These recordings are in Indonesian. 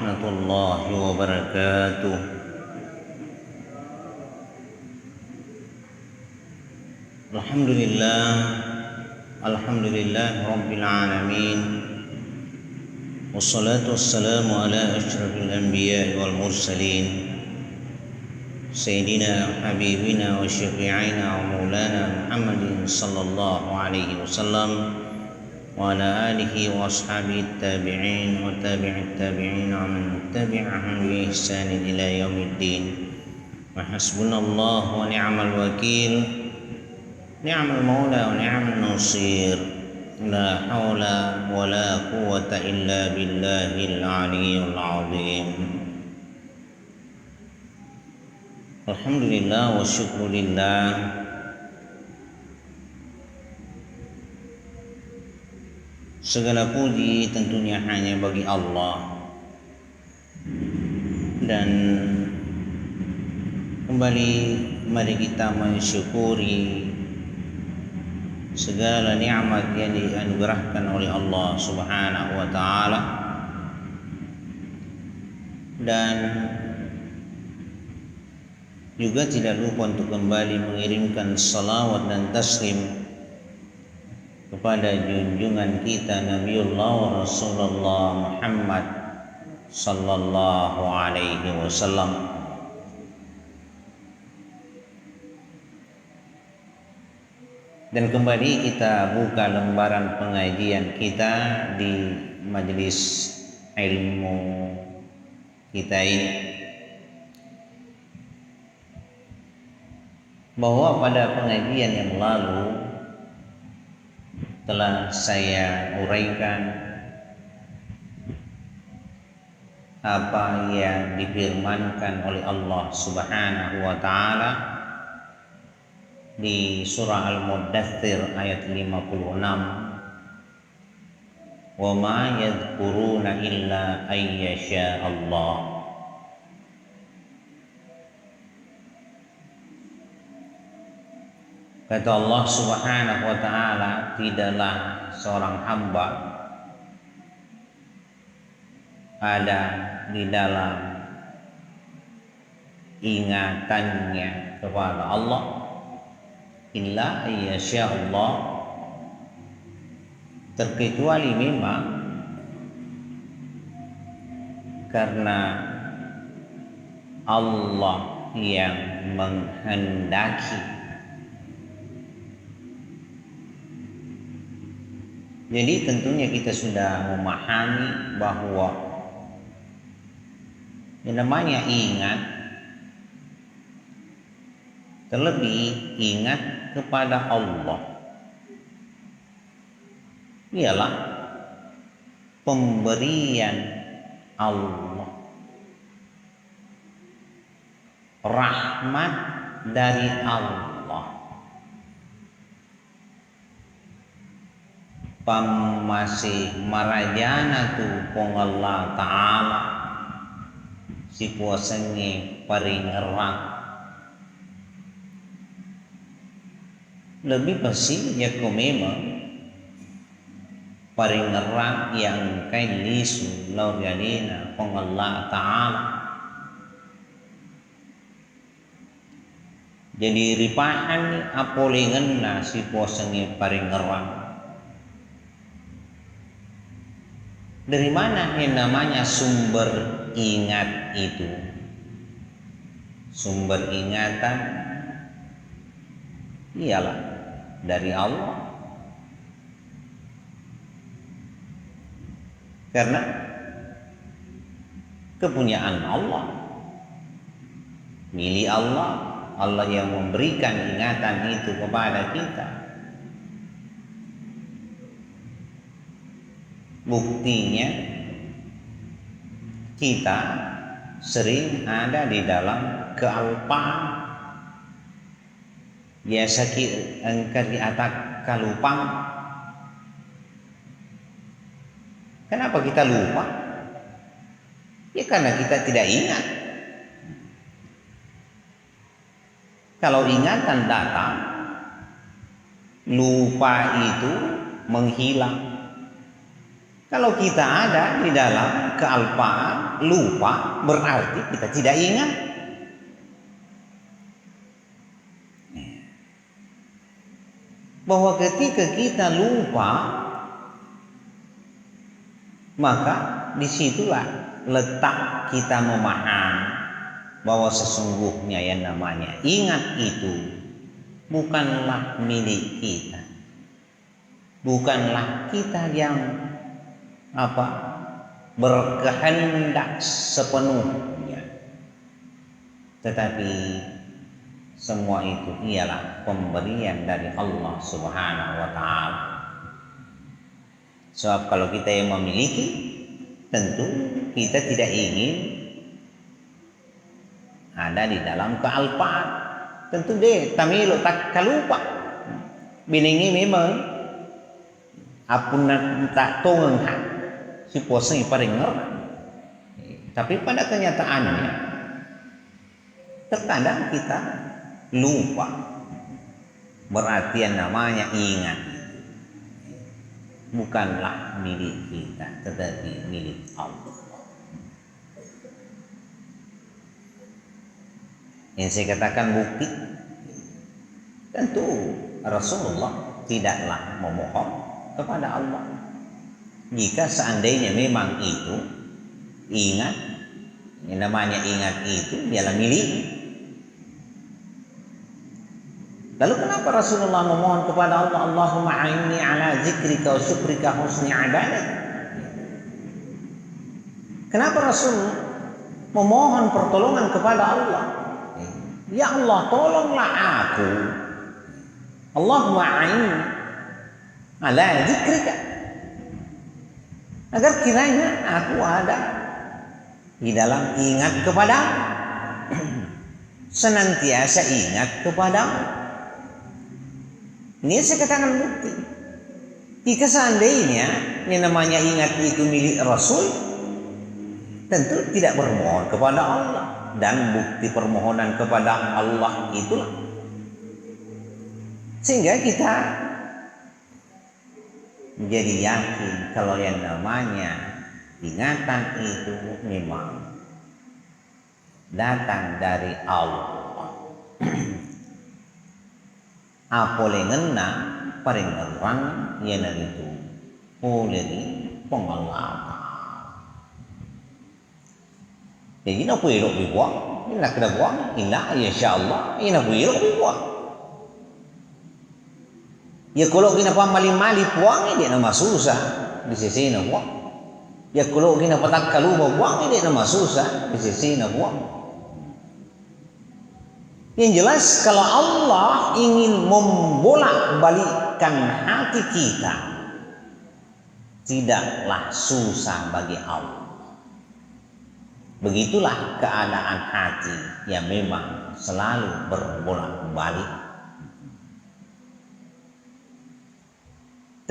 warahmatullahi wabarakatuh. Alhamdulillah rabbil alamin. Wassalatu wassalamu ala asyrafil anbiya'i wal mursalin Sayyidina habibina wa syafi'ina wa maulana Muhammadin sallallahu alaihi wasallam wa ala alihi wa ashabihi tabi'in wa tabi'it tabi'in wa man tabi'ahum bi ihsanin ila yaumiddin. Wa hasbunallahu wa ni'mal wakil, ni'mal maula wa ni'mal nasir. La haula wa la quwwata illa billahil aliyyil azim. Alhamdulillah wa syukurillah. Segala puji tentunya hanya bagi Allah. Dan kembali mari kita mensyukuri segala nikmat yang dianugerahkan oleh Allah Subhanahu wa taala, dan juga tidak lupa untuk kembali mengirimkan salawat dan taslim kepada junjungan kita Nabiullah Rasulullah Muhammad sallallahu alaihi wasallam. Dan kembali kita buka lembaran pengajian kita di majelis ilmu kita ini, bahwa pada pengajian yang lalu telah saya uraikan apa yang difirmankan oleh Allah Subhanahu wa taala di surah Al-Muddathir ayat 56, wa ma yadhkuruna illa ayyasha Allah. Kata Allah Subhanahu wa taala, tidaklah seorang hamba ada di dalam ingatannya kepada Allah illa ayyasha Allah, terkecuali memang karena Allah yang menghendaki. Jadi tentunya kita sudah memahami bahwa yang namanya ingat, terlebih ingat kepada Allah, ialah pemberian Allah, rahmat dari Allah, pamasih marajana tu pong Allah Ta'ala si puasanya paring erang. Lebih pasti ya ko memang paring erang yang kay lisu law galina pong Allah Ta'ala. Jadi ripahan apolingan na si puasanya paring erang. Dari mana yang namanya sumber ingat itu? Sumber ingatan ialah dari Allah. Karena kepunyaan Allah, milik Allah, Allah yang memberikan ingatan itu kepada kita. Buktinya kita sering ada di dalam kealpaan. Biasa engkau di atas kalupang. Kenapa kita lupa? Ya karena kita tidak ingat. Kalau ingatan datang, lupa itu menghilang. Kalau kita ada di dalam kealpaan, lupa berarti kita tidak ingat. Bahwa ketika kita lupa, maka disitulah letak kita memahami bahwa sesungguhnya yang namanya ingat itu bukanlah milik kita, bukanlah kita yang berkehendak sepenuhnya, tetapi semua itu ialah pemberian dari Allah Subhanahu wa Ta'ala. Sebab kalau kita yang memiliki, tentu kita tidak ingin ada di dalam kealpaan. Tentu deh tamilu tak kalupa biningi memang apun tak tongeng si poseng paling ngerti. Tapi pada kenyataannya terkadang kita lupa, berarti yang namanya ingat bukanlah milik kita tetapi milik Allah. Yang saya katakan bukti, tentu Rasulullah tidaklah memohon kepada Allah. Jika seandainya memang itu ingat, yang namanya ingat itu ialah milik. Lalu kenapa Rasulullah memohon kepada Allah, Allahumma a'inni ala zikrika wa syukrika husni ibadat? Kenapa Rasul memohon pertolongan kepada Allah? Ya Allah, tolonglah aku. Allahumma a'inni ala zikrika, agar kiranya aku ada di dalam ingat kepadamu, senantiasa ingat kepadamu. Ini saya katakan bukti. Jika seandainya yang namanya ingat itu milik Rasul, tentu tidak bermohon kepada Allah. Dan bukti permohonan kepada Allah itulah sehingga kita menjadi yakin kalau yang namanya ingatan itu memang datang dari Allah. Apole ngena paring orang yang itu oleh pengalaman. Jadi nak puirok dibuang, ini nak kena buang, ina insyaallah, ina puirok dibuang. Ya kalau kita pamali-mali buang ini nama susah di sisi nak buang. Ya kalau kita patak kalu buang ini nama susah di sisi nak buang. Yang jelas kalau Allah ingin membolak-balikkan hati kita, tidaklah susah bagi Allah. Begitulah keadaan hati yang memang selalu berbolak-balik.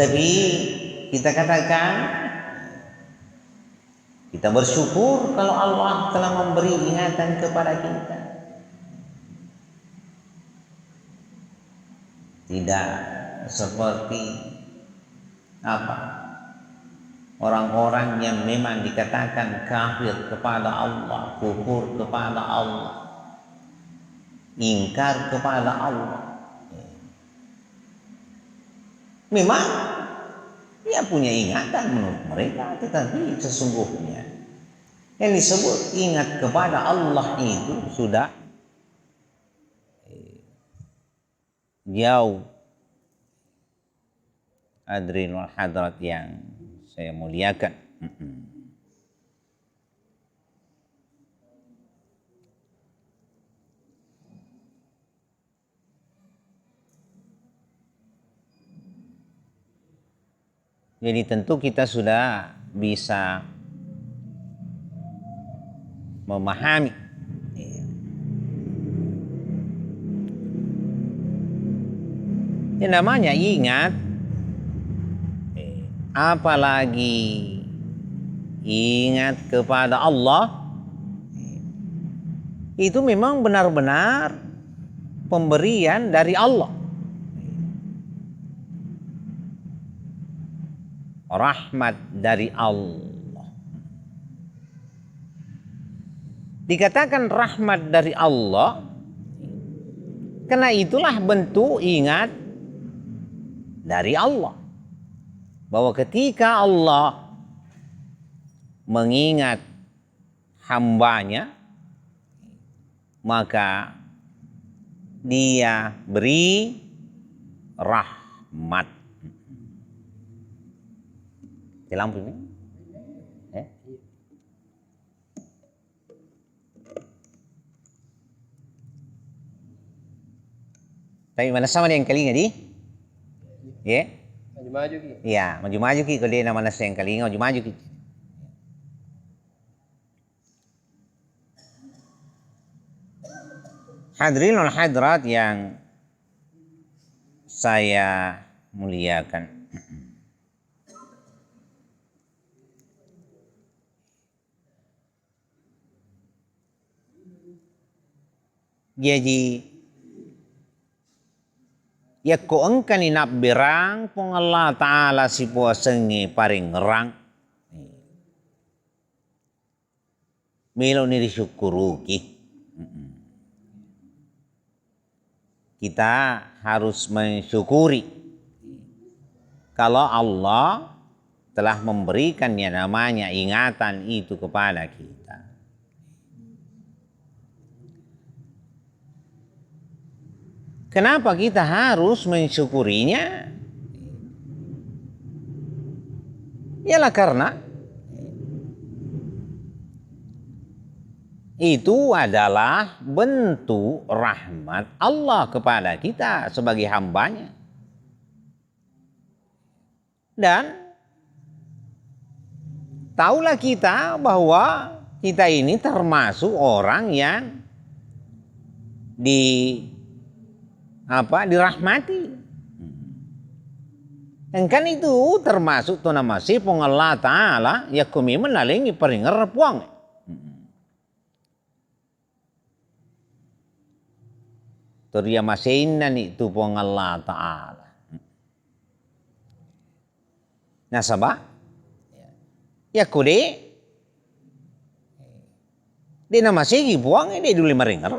Tapi kita katakan, kita bersyukur kalau Allah telah memberi ingatan kepada kita. Tidak seperti orang-orang yang memang dikatakan kafir kepada Allah, kufur kepada Allah, ingkar kepada Allah. Memang dia punya ingatan menurut mereka, tetapi sesungguhnya yang disebut ingat kepada Allah itu sudah jauh. Hadirin wal hadirat yang saya muliakan. Jadi tentu kita sudah bisa memahami yang namanya ingat, apalagi ingat kepada Allah, itu memang benar-benar pemberian dari Allah, rahmat dari Allah. dikatakan rahmat dari Allah, karena itulah bentuk ingat dari Allah. Bahwa ketika Allah mengingat hambanya, maka dia beri rahmat. Di lampu ini? Tapi mana sama yang kalinga di? Ya? Maju-maju ki. Iya, maju-maju ki kalau dia nama nasi yang kalinga maju-maju ki. Hadirin wal hadirat yang saya muliakan. Jadi ya ko engkan inap berang pong Allah Ta'ala si puasengi paring ngerang. Milo ni disyukuruki. Kita harus mensyukuri kalau Allah telah memberikan yang namanya ingatan itu kepada kita. Kenapa kita harus mensyukurinya? Ialah karena itu adalah bentuk rahmat Allah kepada kita sebagai hambanya. Dan tahulah kita bahwa kita ini termasuk orang yang dirahmati. Dan kan itu termasuk tu nama si pong Allah Ta'ala ya kami menalingi peringar puang. Turia masainan itu pong Allah Ta'ala. Nah sabah ya kude di nama segi puang ini dulu meringar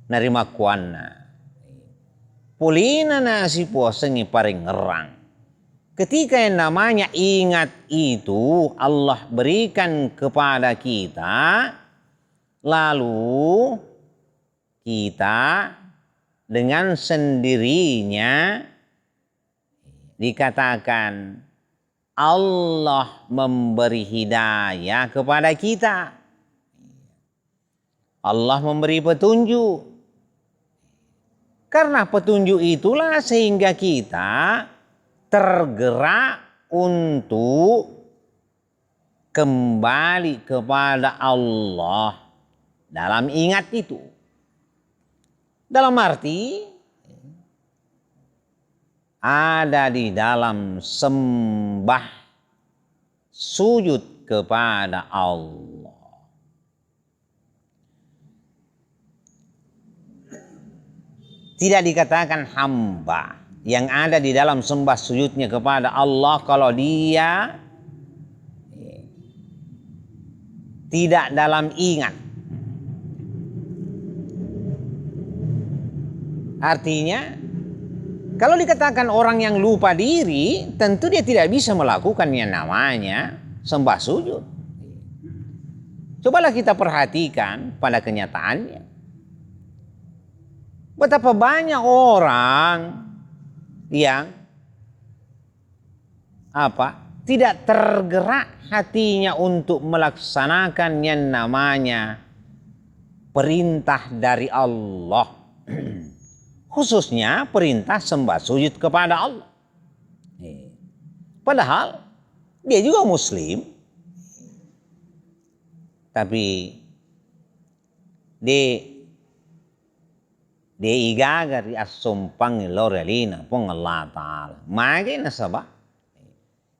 narima kuana pulina na si puasengi paring ngerang. Ketika yang namanya ingat itu Allah berikan kepada kita, lalu kita dengan sendirinya dikatakan Allah memberi hidayah kepada kita. Allah memberi petunjuk. Karena petunjuk itulah sehingga kita tergerak untuk kembali kepada Allah dalam ingat itu. Dalam arti ada di dalam sembah sujud kepada Allah. Tidak dikatakan hamba yang ada di dalam sembah sujudnya kepada Allah kalau dia tidak dalam ingat. Artinya kalau dikatakan orang yang lupa diri, tentu dia tidak bisa melakukan yang namanya sembah sujud. Cobalah kita perhatikan pada kenyataannya. Betapa banyak orang yang tidak tergerak hatinya untuk melaksanakan yang namanya perintah dari Allah. Khususnya perintah sembah sujud kepada Allah. Padahal dia juga muslim. Tapi dia igaga ri asumpang lorelina pong Allah Ta'ala. Magi nasaba.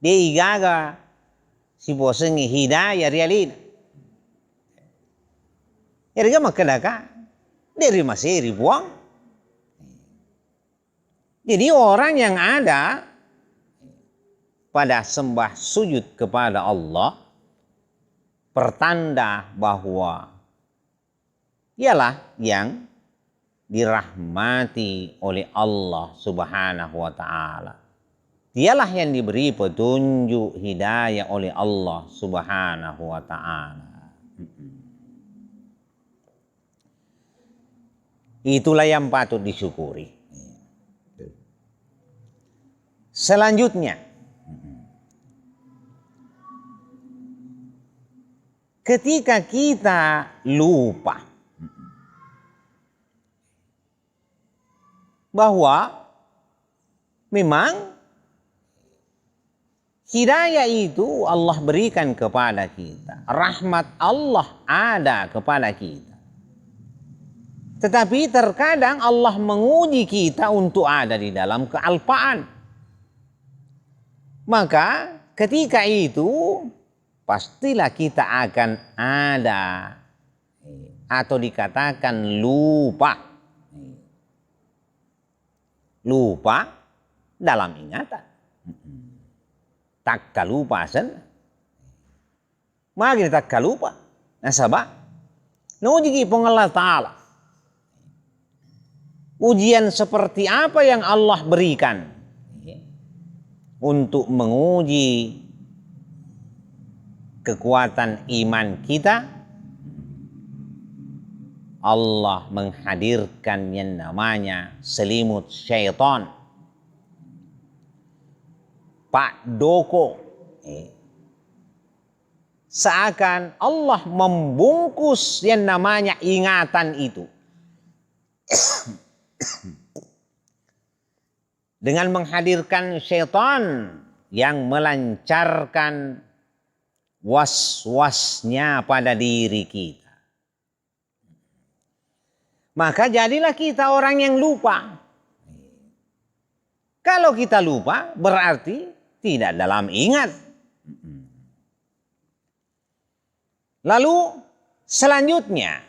Dia igaga si bosengi hidayah rialina. Erga makadaka dari masih ribuang. Jadi orang yang ada pada sembah sujud kepada Allah pertanda bahwa ialah yang dirahmati oleh Allah Subhanahu wa taala. Dialah yang diberi petunjuk hidayah oleh Allah Subhanahu wa taala. Itulah yang patut disyukuri. Selanjutnya, ketika kita lupa bahwa memang hidayah itu Allah berikan kepada kita, rahmat Allah ada kepada kita. Tetapi terkadang Allah menguji kita untuk ada di dalam kealpaan. Maka ketika itu pastilah kita akan ada atau dikatakan lupa. Lupa dalam ingatan. Tak kalupa sen. Magi tak kalupa. Nasaba. Nuji pong Allah Ta'ala. Ujian seperti apa yang Allah berikan untuk menguji kekuatan iman kita. Allah menghadirkan yang namanya selimut syaitan, Pak Doko. Seakan Allah membungkus yang namanya ingatan itu dengan menghadirkan syaitan yang melancarkan was-wasnya pada diri kita. Maka jadilah kita orang yang lupa. Kalau kita lupa berarti tidak dalam ingat. Lalu selanjutnya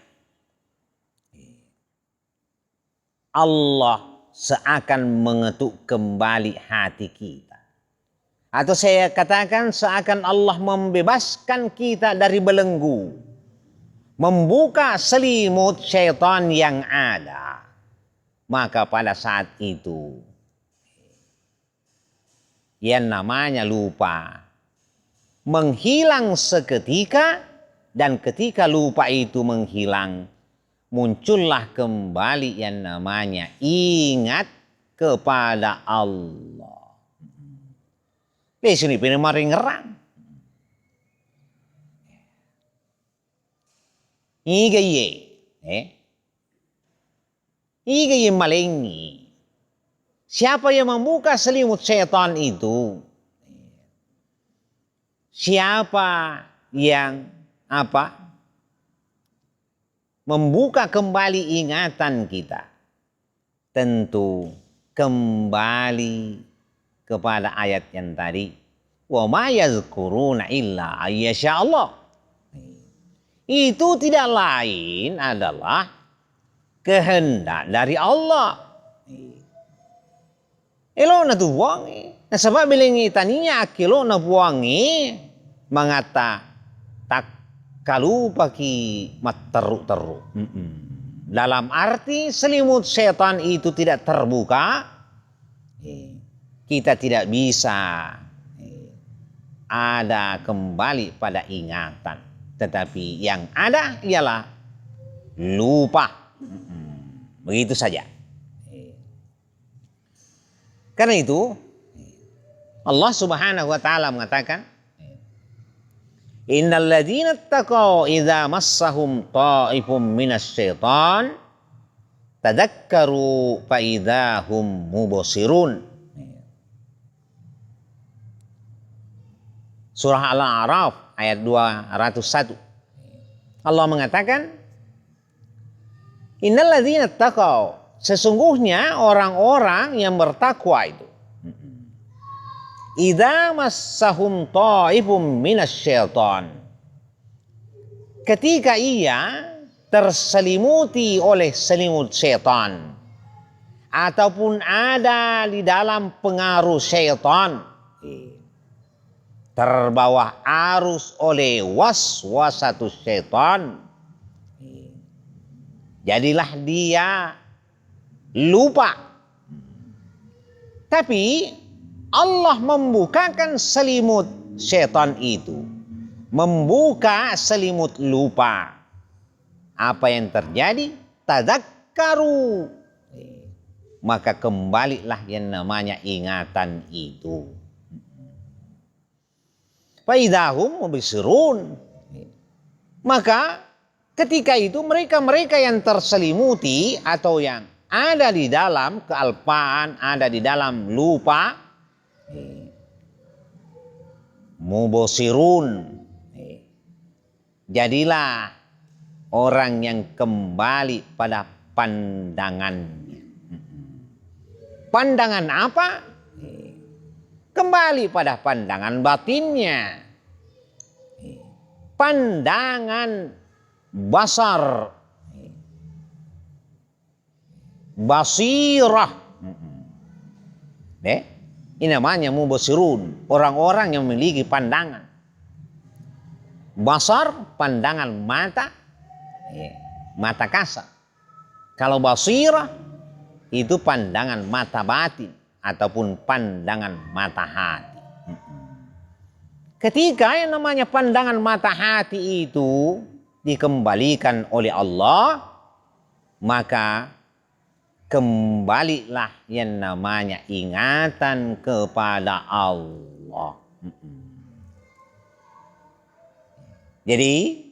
Allah seakan mengetuk kembali hati kita. Atau saya katakan seakan Allah membebaskan kita dari belenggu. Membuka selimut syaitan yang ada. Maka pada saat itu yang namanya lupa menghilang seketika, dan ketika lupa itu menghilang muncullah kembali yang namanya ingat kepada Allah. Di sini pilih maring ngerang. Igaye malengi. Siapa yang membuka selimut syaitan itu? Siapa yang membuka kembali ingatan kita? Tentu kembali kepada ayat yang tadi. Wa ma yazkuruna illa ayyasha Allah. Itu tidak lain adalah kehendak dari Allah. Elo na tuwangi. Nasabab bilingi taninya akilo na buwangi. Mangata tak kalupa ki matteru-teru. Dalam arti selimut setan itu tidak terbuka. Kita tidak bisa ada kembali pada ingatan. Tetapi yang ada ialah lupa. Begitu saja. Karena itu Allah Subhanahu wa taala mengatakan, Innal ladzina taqaw idza massahum ta'ifum minasyaitan tadzakkaru fa idzahum mubsirun. Surah Al-A'raf ayat 201. Allah mengatakan, Innal ladzina taqaw, sesungguhnya orang-orang yang bertakwa itu, idza massahum ta'ifum minasyaitan, ketika ia terselimuti oleh selimut syaitan ataupun ada di dalam pengaruh syaitan, terbawa arus oleh waswasatus syaitan. Jadilah dia lupa. Tapi Allah membukakan selimut syaitan itu. Membuka selimut lupa. Apa yang terjadi? Tadzakkaru. Maka kembalilah yang namanya ingatan itu. Faidahum mubsirun. Maka ketika itu mereka-mereka yang terselimuti atau yang ada di dalam kealpaan, ada di dalam lupa, mubsirun. Jadilah orang yang kembali pada pandangannya. Pandangan apa? Kembali pada pandangan batinnya. Pandangan basar. Basirah. Ini namanya mubsirun. Orang-orang yang memiliki pandangan. Basar, pandangan mata. Mata kasar. Kalau basirah, itu pandangan mata batin. Ataupun pandangan mata hati. Ketika yang namanya pandangan mata hati itu dikembalikan oleh Allah, maka kembalilah yang namanya ingatan kepada Allah. Jadi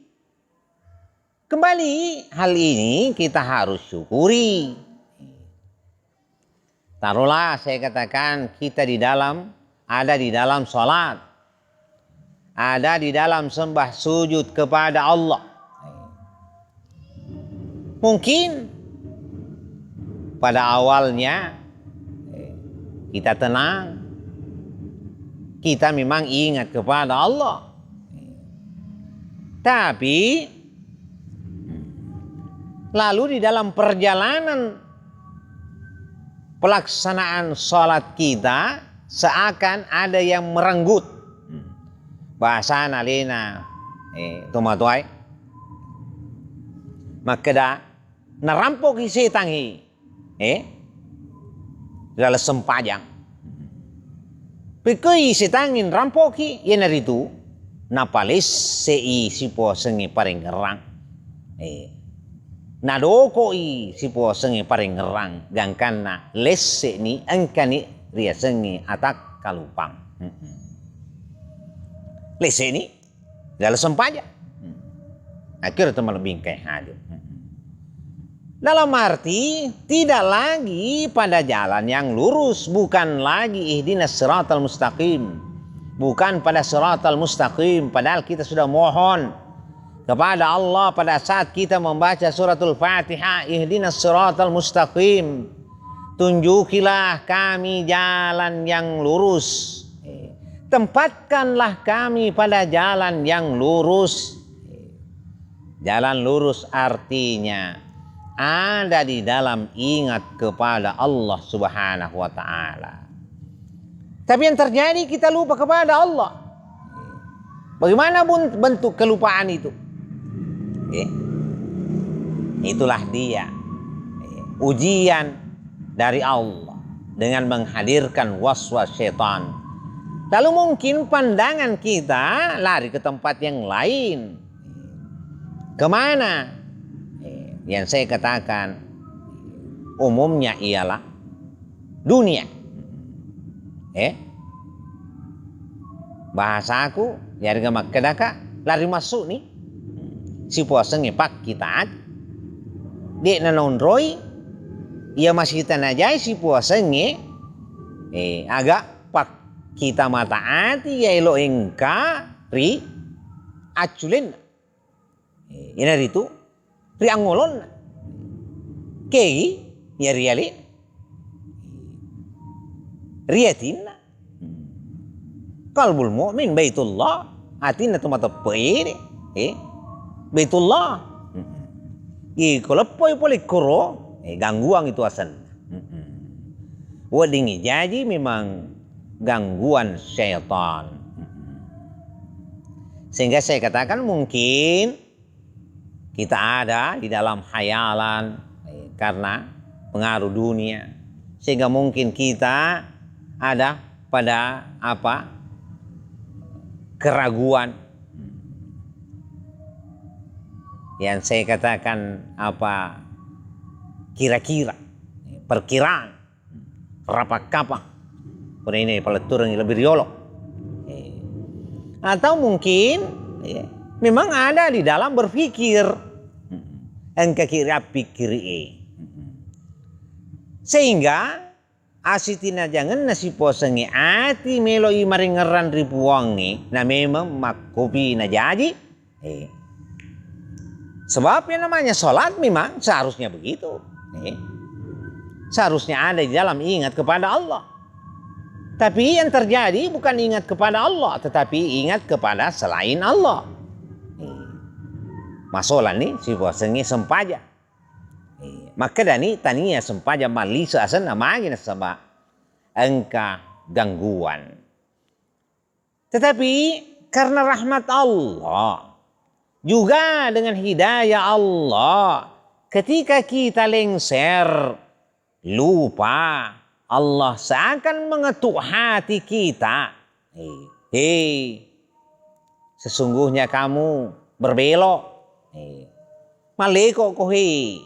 kembali hal ini kita harus syukuri. Taruhlah saya katakan kita ada di dalam sholat. Ada di dalam sembah sujud kepada Allah. Mungkin pada awalnya kita tenang. Kita memang ingat kepada Allah. Tapi lalu di dalam perjalanan pelaksanaan sholat kita seakan ada yang merenggut. Bahasa nalena tumatuay. Maka narampok isi tangi. Dalam sempajang. Pikui isi tangin rampoki yan narito napalis si po sengi paring ngerang. Nadoko si po sengi paring ngerang gangkan na lesse ni angkani ria sengi atak kalupang. Lesse ni dalam sempajang. Akhirnya teman lebih kayak hadir. Dalam arti tidak lagi pada jalan yang lurus, bukan lagi ihdinas siratal mustaqim, bukan pada siratal mustaqim. Padahal kita sudah mohon kepada Allah pada saat kita membaca suratul Fatihah, ihdinas siratal mustaqim, tunjukilah kami jalan yang lurus, tempatkanlah kami pada jalan yang lurus. Jalan lurus artinya ada di dalam ingat kepada Allah Subhanahu wa ta'ala. Tapi yang terjadi kita lupa kepada Allah. Bagaimana bentuk kelupaan itu? Itulah dia ujian dari Allah dengan menghadirkan waswas syaitan. Lalu mungkin pandangan kita lari ke tempat yang lain. Kemana? Yang saya katakan umumnya ialah dunia. Bahasaku dari gamak kedaka lari masuk nih. Si puasanya pak kita dia nanonroi ia masih kita najai si puasanya agak pak kita mata hati ya elo engka ri aculen. Ini itu riangolon kegi ya riali riatin qalbul mu'min baitullah atina tumata pere baitullah kalau poi koro gangguan itu asal wadingi jadi memang gangguan syaitan Sehingga saya katakan mungkin kita ada di dalam khayalan karena pengaruh dunia. Sehingga mungkin kita ada pada keraguan. Yang saya katakan kira-kira, perkiraan, rapak-kapak. Ini peletur yang lebih riolok. Atau mungkin memang ada di dalam berpikir. Engka kira pikir sehingga asitina jangan nasi posengi ati meloi maringeran ribuangi na memang makopi na jadi. Sebab yang namanya sholat memang seharusnya begitu. Seharusnya ada di dalam ingat kepada Allah. Tapi yang terjadi bukan ingat kepada Allah, tetapi ingat kepada selain Allah. Masalah ni si bosengi sempaja. Maka dani tania sempaja malisa asan namanya nasaba engka gangguan. Tetapi karena rahmat Allah juga dengan hidayah Allah, ketika kita lengser lupa, Allah seakan mengetuk hati kita. Sesungguhnya kamu berbelok. Maleko kohi,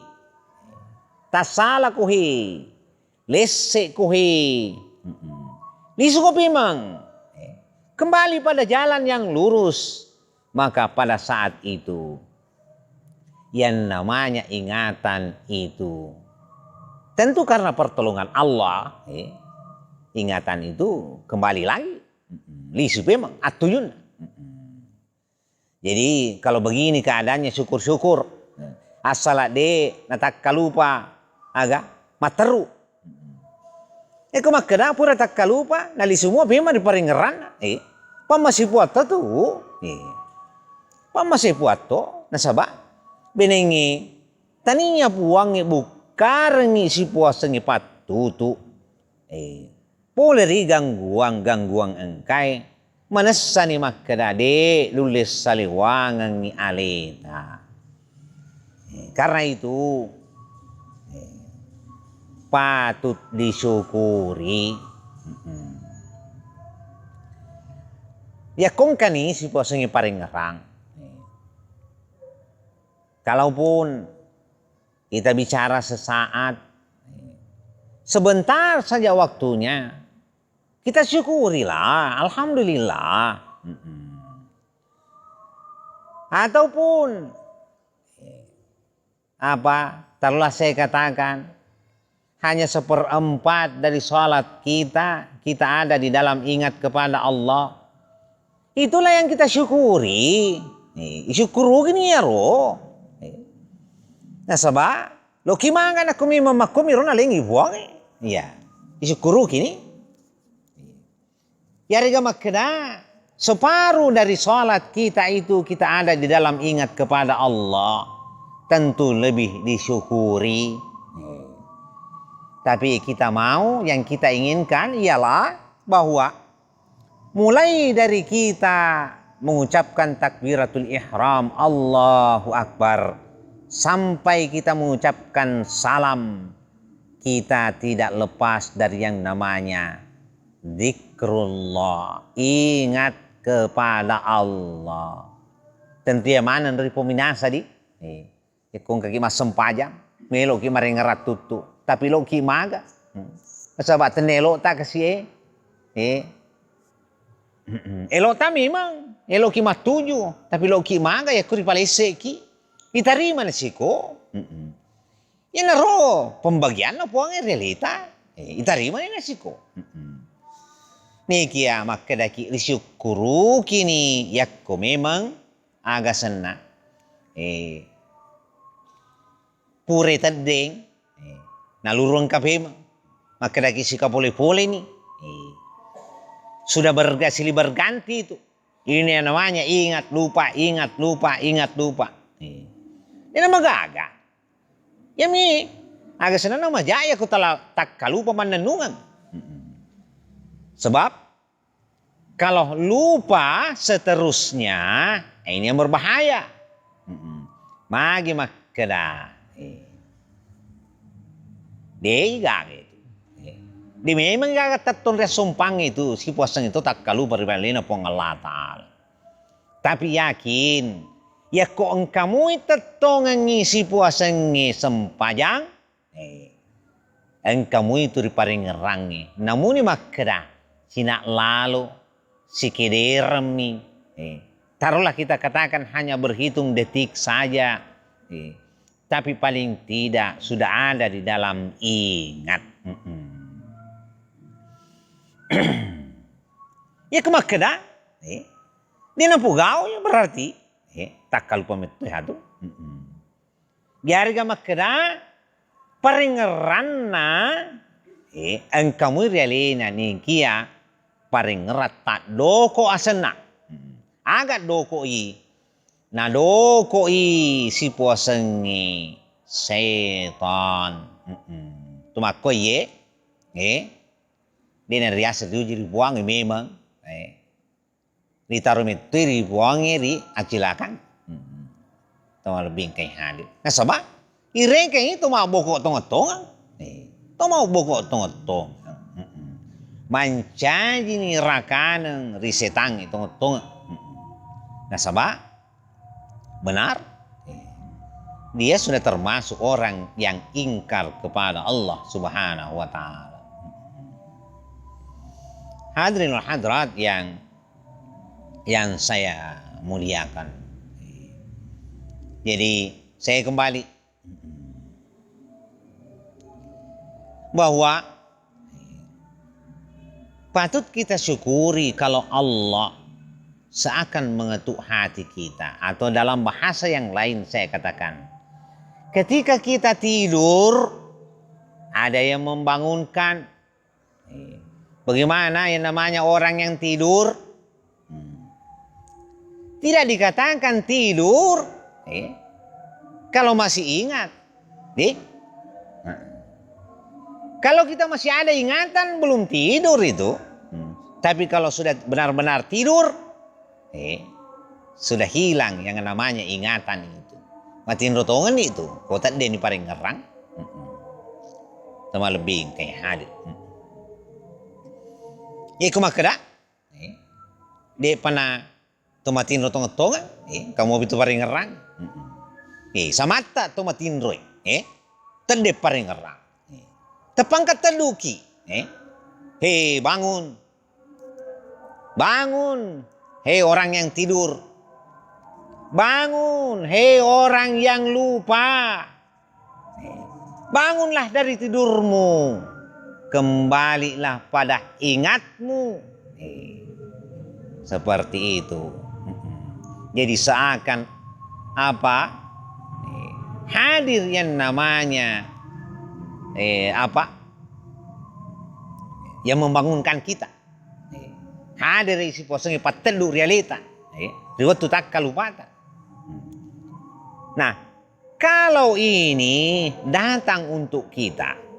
tasala kohi, lese kohi, lisu kopi mang, kembali pada jalan yang lurus. Maka pada saat itu yang namanya ingatan itu tentu karena pertolongan Allah, ingatan itu kembali lagi. Lisu memang atuyun. Jadi kalau begini keadaannya syukur-syukur. Asal de natak kalupa aga materu. Kumakena pura tak kalupa nali semua bema di paringeran. Pamasih puat tu. Pamasih puat to nasaba benengi taninya puangi bukarengi si puasengi patutu. Poleri gangguang engkai. Manasani makadade lulis saliwangan ni aleta. Karena itu patut disyukuri. Ya kong kani si puasengi paring ngerang. Kalaupun kita bicara sesaat, sebentar saja waktunya, kita syukurilah, alhamdulillah. Ataupun telah saya katakan hanya 1/4 dari sholat kita ada di dalam ingat kepada Allah. Itulah yang kita syukuri. Syukuru gini ya roh. Nah sebab lo kimangan aku memakum irona lengi buang. Iya, syukuru kini. Ya rega makna separuh dari sholat kita itu kita ada di dalam ingat kepada Allah, tentu lebih disyukuri. Tapi kita mau, yang kita inginkan ialah bahwa mulai dari kita mengucapkan takbiratul ihram Allahu Akbar sampai kita mengucapkan salam, kita tidak lepas dari yang namanya zikrullah, ingat kepada Allah. Tentu ya mana dari peminasa di kung kaki mas sempajam melo ki marengerat tutu tapi lo ki maga sahabat tenelo tak kasih elo ta memang elo ki matuju tapi lo ki maga ya kuri palese ki itarima na siko ya naro pembagian na puang realita itarima na siko Niki ya makadaki disyukuru kini yakko memang agak sena pure tadeng nalurung kapema makadaki sika pole-pole ni sudah silih berganti itu ini yang namanya ingat lupa ini nama gaga ya mi agak sena nama jaya ku telah tak kalupa manenungan. Sebab Kalau lupa seterusnya, ini yang berbahaya. Magi makada. Dia gitu. Di memang gak tetun resumpang itu si puasang itu tak kalu berbalik pengalatan. Tapi yakin, ya kok engkamu tetong ngisi puasang sempajang, engkamu itu diparing ngerangi. Namun ini makada, sinak lalu, si kederemi. Taruhlah kita katakan hanya berhitung detik saja. Tapi paling tidak sudah ada di dalam ingat. Ya kemakeda. Dia nampu gau ya berarti. Tak kalau pemetu itu. Biar kemakeda. Paringeranna. Engkamu realina nih kia. Paringerat tak doko asena. Agak doko i. Nah doko i si puasengi setan. Tumako ye. Dia riasa itu jadi buang memang. Ditaruh itu dibuangnya di acilakan. Tama lebih kayak hadir. Nah sebab ireng kayak itu mau bokok tong-tong. Itu mau bokok tong-tong. Mancaji ni rakanang risetang itu tong. Nah sebab benar. Dia sudah termasuk orang yang ingkar kepada Allah Subhanahu wa Ta'ala. Hadirin wal hadirat yang saya muliakan. Jadi saya kembali bahwa patut kita syukuri kalau Allah seakan mengetuk hati kita, atau dalam bahasa yang lain saya katakan, ketika kita tidur ada yang membangunkan. Bagaimana yang namanya orang yang tidur? Tidak dikatakan tidur. Kalau masih ingat. Kalau kita masih ada ingatan belum tidur itu. Tapi kalau sudah benar-benar tidur. Sudah hilang yang namanya ingatan itu. Matiin rotongan itu. Kota dia ini paling ngerang. Sama lebih kayak hadir. Ya kumakada, dia pernah tomatin rotong-tongan, kamu itu paling ngerang, samata tomatin roy, tende paling ngerang, tepangkat teluki, hei bangun, bangun, hei orang yang tidur, bangun, hei orang yang lupa, bangunlah dari tidurmu. Kembalilah pada ingatmu. Seperti itu. Jadi seakan apa? Hadir yang namanya apa? Yang membangunkan kita. Hadir isi posongi patelu realita. Riwatu tak kalupata. Nah, kalau ini datang untuk kita,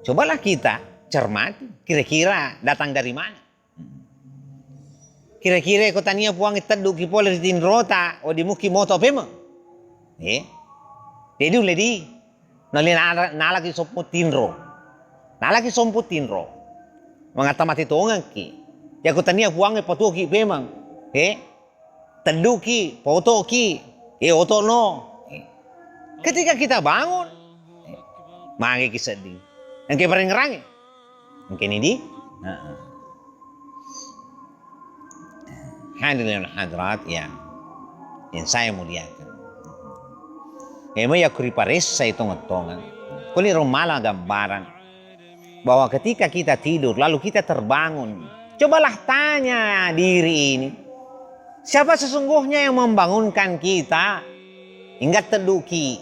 cobalah kita cermati, kira-kira datang dari mana? Kira-kira ko tania puang itaduk ki pole tin rota o di muki moto pema. Dedi uledi nalaki somput tinro. Nalaki somput tinro. Mangatamati tongan ki. Ya ko tania puang patu ki pema. Teduki, foto ki, oto no. Ketika kita bangun, mangi kiseding. Yang kayak paling ngerang, mungkin ini. Hadirin hadirat yang saya muliakan. Emo ya kuri pares saya tongan. Kuli rumala gambaran bahwa ketika kita tidur lalu kita terbangun, cobalah tanya diri ini, siapa sesungguhnya yang membangunkan kita? Ingat teduki.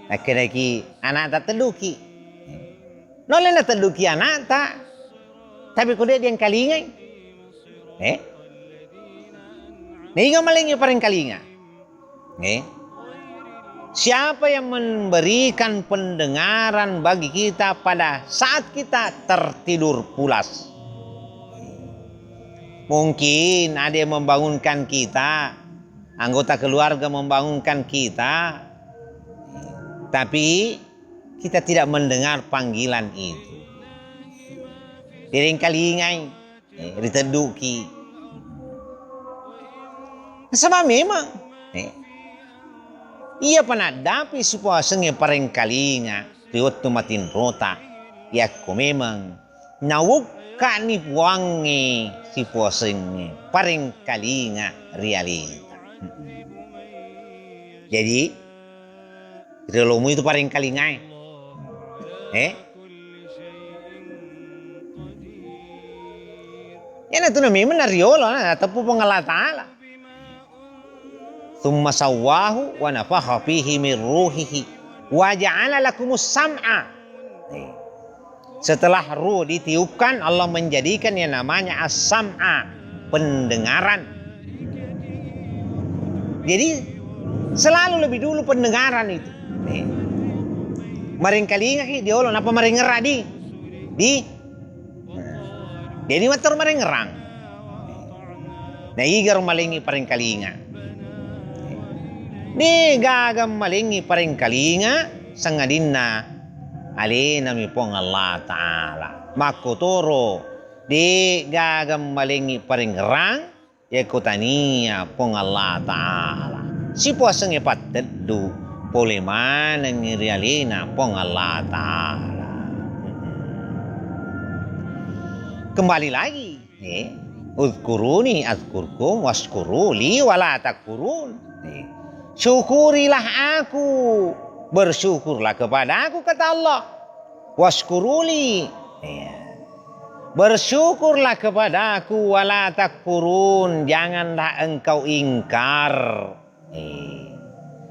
Laki-laki anak tak teduki. Nolak nak teduki anak tak. Tapi kau dia yang kalingai. Nih maling yang paling kalinga. Siapa yang memberikan pendengaran bagi kita pada saat kita tertidur pulas? Mungkin ada yang membangunkan kita, anggota keluarga membangunkan kita, tapi kita tidak mendengar panggilan itu. Seringkali ingai, diteduki. Sebab memang, ia pernah dapat si puasanya pareng kalinga, tiwat tumatin rota, ya ko memang nawuka ni puangi si puasanya pareng kalinga realita. Jadi, relomu itu pareng kalinga. Yan ito na memang nariolo na tapu pangalatala. Thumma sawwahu wa nafakha fihi min ruhihi wa ja'ala lakumus sam'a. Setelah ruh ditiupkan, Allah menjadikan yang namanya as-sam'a, pendengaran. Jadi selalu lebih dulu pendengaran itu. Maring kalinga ki diolo napa maring ngera di. Jadi matur maring ngerang. Nah igar malingi paring kalinga. Di gagam malingi paring kalinga sangadinna alina mi pong Allah Ta'ala. Makuturo di gagam malingi paring ngerang ya kutania pong Allah Ta'ala. Si puasang ipattedu pole manang irialina pong Allah Ta'ala. Kembali lagi, udkuruni adkurkum waskuruli wala takfurun. Syukurilah aku, bersyukurlah kepada aku kata Allah. Waskuruli, bersyukurlah kepada aku wala takfurun, janganlah engkau ingkar.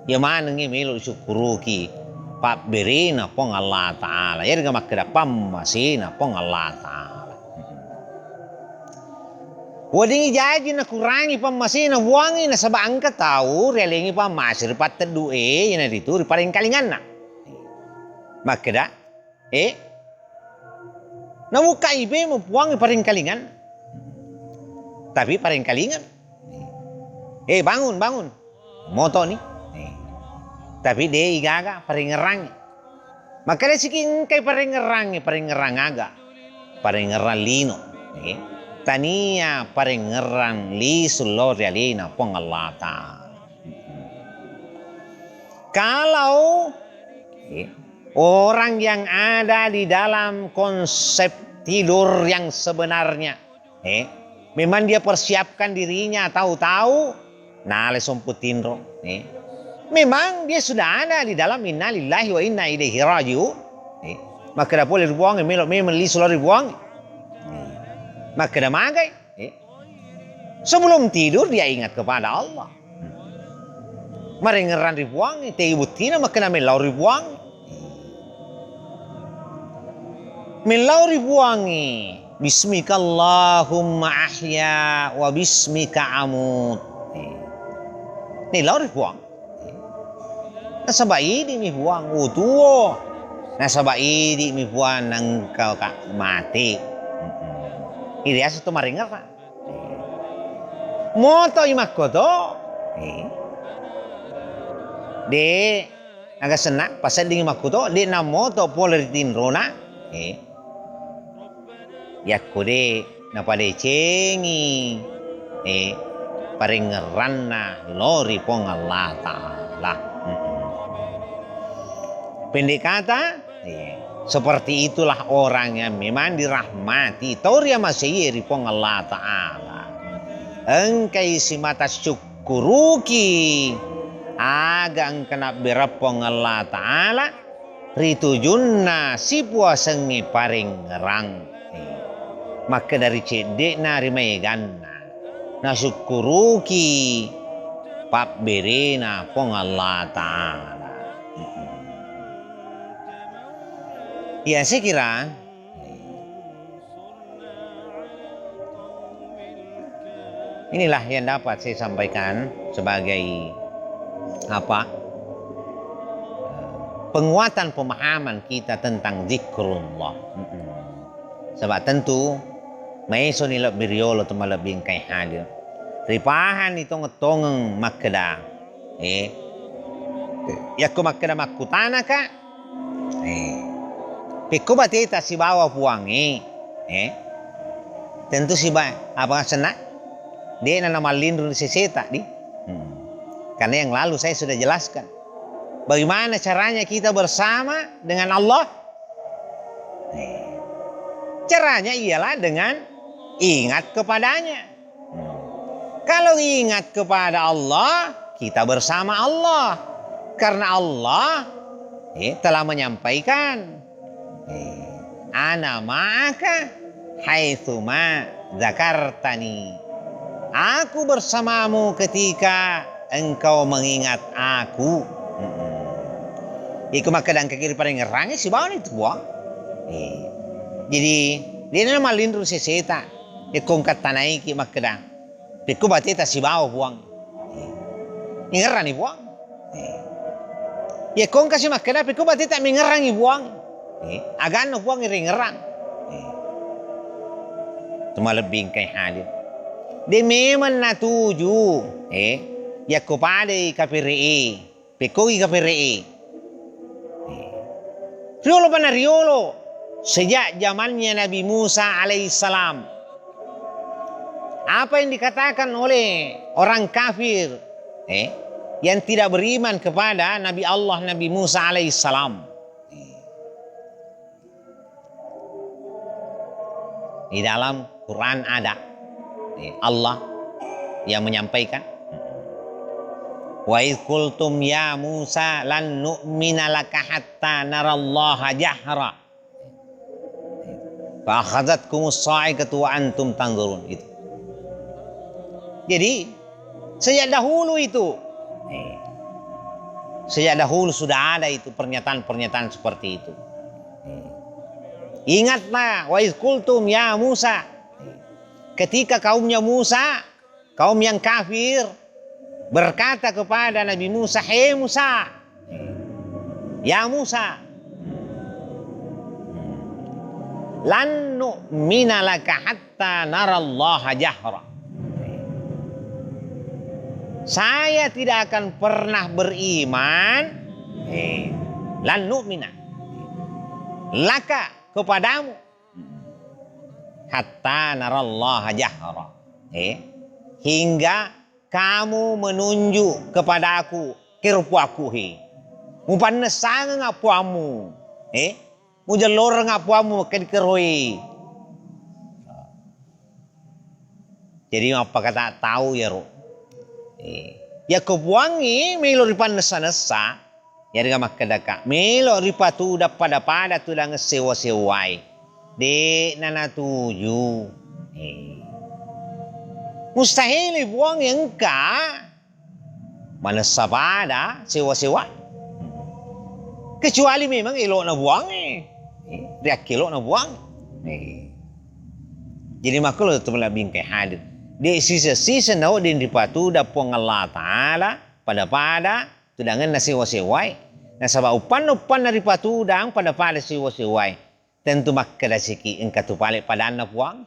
Ya mana ngi melu syukuruki pak berina pong Allah Ta'ala. Ya dengan makna pamasina pong Allah Ta'ala. Wading jadi na kurangi pamasina wangi na sabang ka tahu relingi pamasir pattedu yana ditu paring kalingan na. Makda namuka ibe mo wangi paring kalingan. Tapi paring kalingan. Bangun. Moto ni. Tapi de igaga paring ngerangi. Makada siking kay paring ngerang aga. Paring ngerang lino. Tania paring ngerang li sullo realina pong Allah Ta'ala. Kalau orang yang ada di dalam konsep tidur yang sebenarnya, memang dia persiapkan dirinya tahu-tahu, nale somputinro, memang dia sudah ada di dalam inna lillahi wa inna ilaihi raji'un, maka dah boleh dibuang, memang li sullo dibuang. Maka damagai, sebelum tidur dia ingat kepada Allah. Marengeran ribuang, te ibutina maka na melau ribuang. Melau ribuangi, bismika Allahumma ahya wa bismika amut. Melau ribuang. Nasabai di mi buang utuo. Nasabai di mi buang nang kau kak mati. Iriya sa tumaringa ka. Moto imakoto. De nagasena pasading imakoto de na moto poleritin rona. Yakko de napade cengi. Paringeran na lori pong Allah Ta'ala. Pendek kata, seperti itulah orang yang memang dirahmati. Tauria masyiri pong Allah Ta'ala. Engkai si mata syukuruki. Aga engkana berapong Allah Ta'ala. Ritujunna si puasengi paring ngerang. Maka dari cedek na rimayaganna. Nasyukuruki. Pap berena pong Allah Ta'ala. Ya saya kira inilah yang dapat saya sampaikan sebagai penguatan pemahaman kita tentang zikrullah. Sebab tentu maiso ni lebih riolo tu malabing kay hadir. Ripahan itong tongeng makda. Yakko makda makutana ka. Piko batita si bawa puang tentu si ba apa senang dia nana malindung si seta di. Karena yang lalu saya sudah jelaskan bagaimana caranya kita bersama dengan Allah. Caranya ialah dengan ingat kepadanya. Kalau ingat kepada Allah, kita bersama Allah. Karena Allah telah menyampaikan, ana ma'aka haitsuma zakartani. Aku bersamamu ketika engkau mengingat aku. Iku makadang ke kiri paling ngerangi si bawah itu buang. Jadi dia nama lindung si seta. Ikong katanai ki makadang. Piku batita si bawah buang. Ngerani buang. Ya kong kasi makadang piku batita mengerangi buang. Agano buang ngerang. Cuma lebih kay hadir. Dia memang natuju. Ya kepada KPRI. Piku KPRI. Riolo pa na riolo. Sejak zamannya Nabi Musa alaihissalam. Apa yang dikatakan oleh orang kafir yang tidak beriman kepada Nabi Allah Nabi Musa alaihissalam. Di dalam Quran ada Allah yang menyampaikan, wa idh qultum ya Musa lan nu'mina laka hatta narallaha jahra fa akhadhatkumus sa'iqatu wa antum tanzurun. Itu. Jadi sejak dahulu itu sudah ada itu pernyataan-pernyataan seperti itu. Ingatlah wa idh qultum ya Musa, ketika kaumnya Musa, kaum yang kafir berkata kepada Nabi Musa, "Hei Musa, ya Musa, lan nu'mina laka hatta narallaha jahra." Saya tidak akan pernah beriman, lan nu'mina laka kepadamu hatta narallaha jahra, hingga kamu menunjuk kepada aku kirpu aku mupanesang ngapuamu mujalor ngapuamu kedkeroi. Jadi apa kata tahu ya ro ya kebuangi melo ripanesa-nesa ya dengan makadaka melo ripatu pada tu dah ngesewa-sewai de nana tuju mustahil buang yang ka mana sabada sewa-sewa kecuali memang elok na buang dia elok na buang jadi makhluk tu melabing kay hadir di sisa-sisa na din dipatu da po ng Allah Ta'ala pada tu dangan na sewa-sewai na sabab upan na ripatu dang pada sewa-sewai tentu makadasiki ang katupali padaan na buang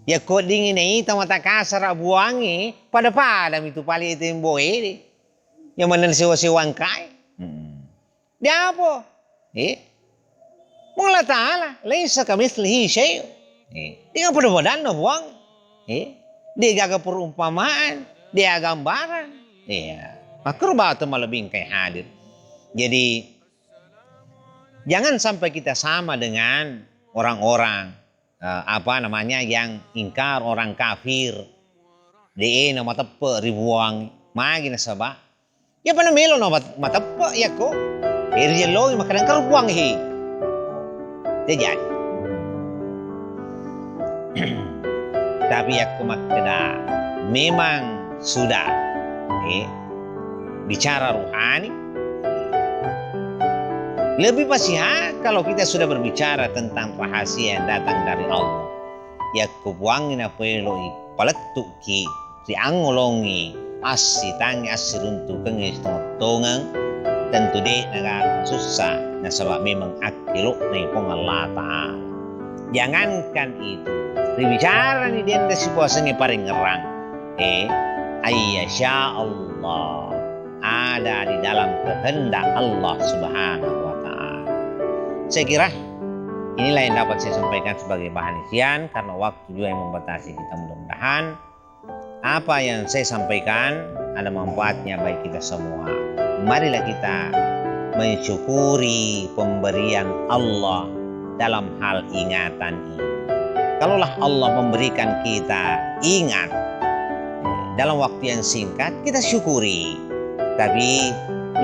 ya kod dingin na ita matakasara buangi pada itu pali ito yung boy yang mana siwa-siwang kay di apa mula ta'ala laysa kamithlihi syai' di nga pada na buang di gaga perumpamaan di gambaran makro ba ito malabing kay hadir. Jadi jangan sampai kita sama dengan orang-orang yang ingkar orang kafir de na matape ribuang magi na saba ya pa na melo na matape ya ko irjelo makadang karubuang jadi tapi aku makada memang sudah bicara rohani lebih pasti kalau kita sudah berbicara tentang rahasia yang datang dari Allah. Ya kubuangin na pelo ipalatuk ki si angolongi asitangi asiruntu keng istongan tentu deh negara susah nah sebab memang akilu nih pong Allah Ta'ala. Jangankan itu berbicara nih dia ada sebuah seni paling ngerang ayyasya Allah ada di dalam kehendak Allah Subhanahu wa Ta'ala. Saya kira inilah yang dapat saya sampaikan sebagai bahan isian karena waktu juga yang membatasi kita. Mudah-mudahan apa yang saya sampaikan ada manfaatnya bagi kita semua. Marilah kita mensyukuri pemberian Allah dalam hal ingatan ini. Kalaulah Allah memberikan kita ingat dalam waktu yang singkat, kita syukuri. Tapi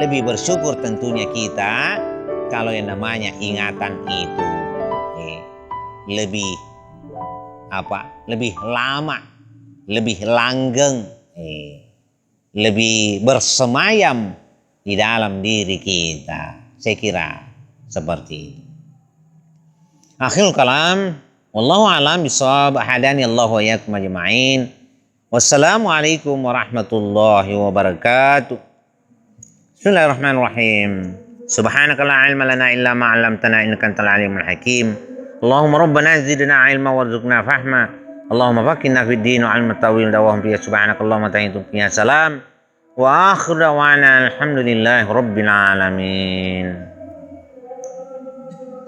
lebih bersyukur tentunya kita kalau yang namanya ingatan itu lebih lebih lama, lebih langgeng, lebih bersemayam di dalam diri kita. Saya kira seperti itu. Akhirul kalam, wallahu a'lam bishawab. Hadani Allah wa iyyakum ajma'in. Wassalamualaikum warahmatullahi wabarakatuh. Bismillahirrahmanirrahim. Subhanaka la ilma lana illa ma 'allamtana innaka antal alimul hakim. Allahumma rabbana zidna ilma warzuqna fahma. Allahumma faqqihna fid din wa 'allimna tawil dawahum fiya subhanakallahumma ta'ala fiya salam. Wa akhiru da'wana alhamdulillahi rabbil alamin.